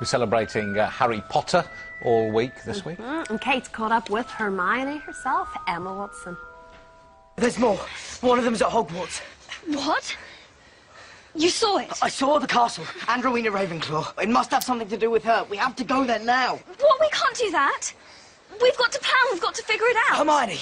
We're celebrating Harry Potter all week this week. And Kate's caught up with Hermione herself, Emma Watson. There's more. One of them's at Hogwarts. What? You saw it? I saw the castle and Rowena Ravenclaw. It must have something to do with her. We have to go there now. What? We can't do that. We've got to plan. We've got to figure it out. Hermione,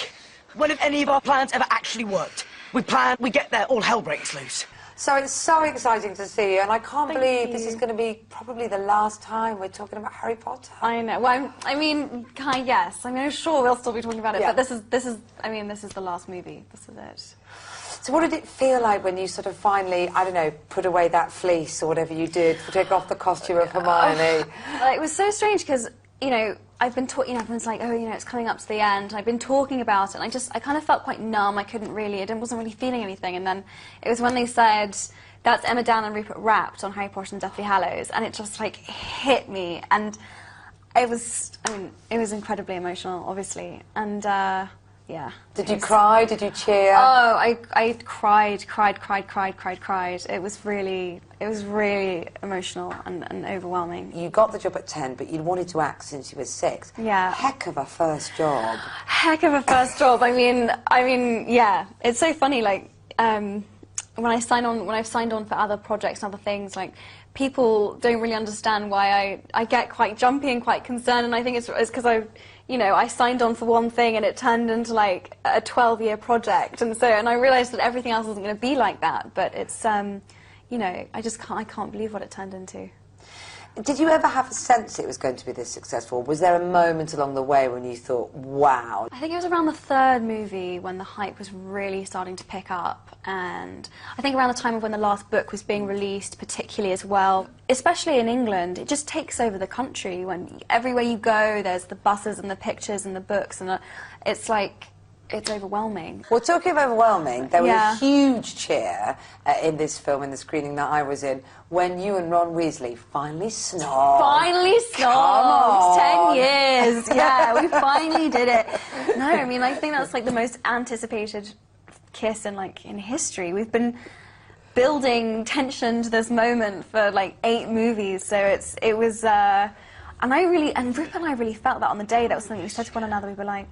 when have any of our plans ever actually worked? We plan, we get there, all hell breaks loose. So it's so exciting to see you, and I can't believe this is going to be probably the last time we're talking about Harry Potter. I know. Well, I mean, yes. I mean, I'm sure we'll still be talking about it, Yeah. but this is the last movie. This is it. So what did it feel like when you sort of finally, I don't know, put away that fleece or whatever you did, take off the costume of Hermione? It was so strange because, you know, I've been talking, everyone's like, oh, you know, it's coming up to the end. I've been talking about it, and I kind of felt quite numb. I couldn't really, I wasn't really feeling anything. And then it was when they said, that's Emma Down and Rupert Rapt on Harry Potter and Deathly Hallows, and it just, like, hit me. And it was, I mean, it was incredibly emotional, obviously. And, yeah. Did you cry? Did you cheer? Oh, I cried. It was really emotional and overwhelming. You got the job at 10, but you'd wanted to act since you were 6. Yeah. Heck of a first job. Heck of a first job. I mean, yeah. It's so funny, like, when I've signed on for other projects and other things, like, people don't really understand why I get quite jumpy and quite concerned, and I think it's because I signed on for one thing and it turned into like a 12-year project, and I realised that everything else wasn't going to be like that. But it's, you know, I can't believe what it turned into. Did you ever have a sense it was going to be this successful? Was there a moment along the way when you thought, wow? I think it was around the third movie when the hype was really starting to pick up, and I think around the time of when the last book was being released, particularly as well. Especially in England, it just takes over the country. When everywhere you go, there's the buses and the pictures and the books, and it's like, it's overwhelming. Well, talking of overwhelming, there was Yeah. a huge cheer in this film, in the screening that I was in, when you and Ron Weasley finally snogged. Finally snogged! 10 years! Yeah, we finally did it. No, I mean, I think that's like the most anticipated kiss in history. We've been building tension to this moment for like 8 movies, so it was, and Rupert and I really felt that on the day. That was something we said to one another. We were like,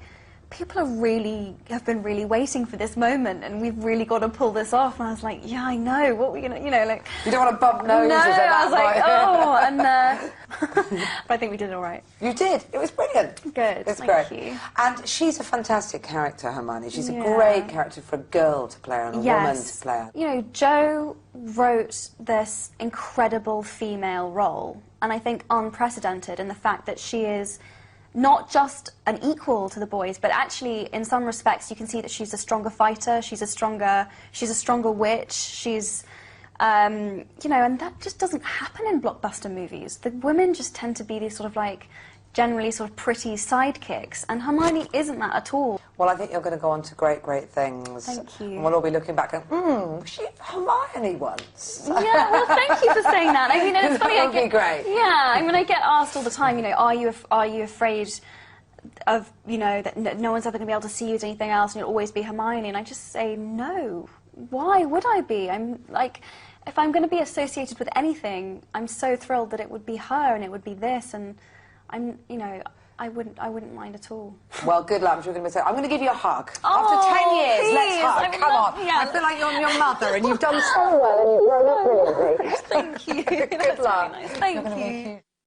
people have been really waiting for this moment, and we've really got to pull this off. And I was like, yeah, I know. What we're gonna, you know, like. You don't want to bump noses. No, at that I was like, point. oh, and but I think we did it all right. You did. It was brilliant. Good. It's Thank great. you. And she's a fantastic character, Hermione. She's a Yeah. great character for a girl to play her and a woman to play her. You know, Jo wrote this incredible female role, and I think unprecedented in the fact that she is not just an equal to the boys, but actually, in some respects, you can see that she's a stronger fighter. She's a stronger witch. She's, you know, and that just doesn't happen in blockbuster movies. The women just tend to be these sort of like generally sort of pretty sidekicks, and Hermione isn't that at all. Well, I think you're going to go on to great, great things. Thank you. And we'll all be looking back and, was she Hermione once? Yeah, well, thank you for saying that. I mean, it's funny. That would be great. Yeah, I mean, I get asked all the time, you know, are you afraid of, you know, that no one's ever going to be able to see you as anything else and you'll always be Hermione? And I just say, no. Why would I be? I'm like, if I'm going to be associated with anything, I'm so thrilled that it would be her and it would be this, and I'm, you know, I wouldn't mind at all. Well, good luck. I'm sure you're going to say, I'm going to give you a hug. Oh, After 10 years, please, let's hug. I would Come love- on. yeah. I feel like you're your mother and you've done so well and you've grown up brilliantly. Thank you. Good That's luck. really nice. Thank You're gonna be you. huge.